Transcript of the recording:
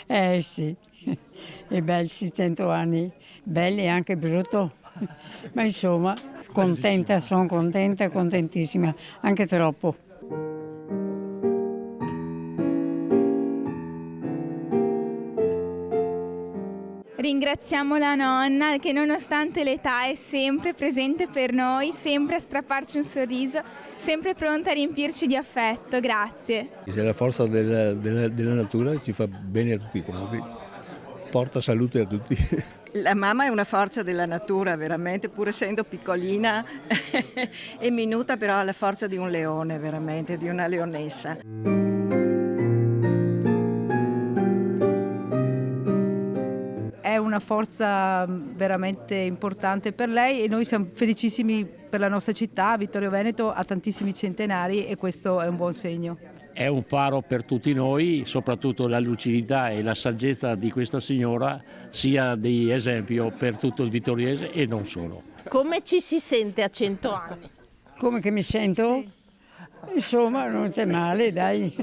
Eh sì, e belli sì, 100 anni, belli e anche brutto, ma insomma, contenta, sono contenta, contentissima, anche troppo. Ringraziamo la nonna che nonostante l'età è sempre presente per noi, sempre a strapparci un sorriso, sempre pronta a riempirci di affetto. Grazie. Se la forza della natura ci fa bene a tutti quanti, porta salute a tutti. La mamma è una forza della natura, veramente, pur essendo piccolina e minuta, però ha la forza di un leone, veramente, di una leonessa. È una forza veramente importante per lei e noi siamo felicissimi per la nostra città. Vittorio Veneto ha tantissimi centenari e questo è un buon segno. È un faro per tutti noi, soprattutto la lucidità e la saggezza di questa signora sia di esempio per tutto il vittoriese e non solo. Come ci si sente a 100 anni? Come che mi sento? Insomma, non c'è male, dai.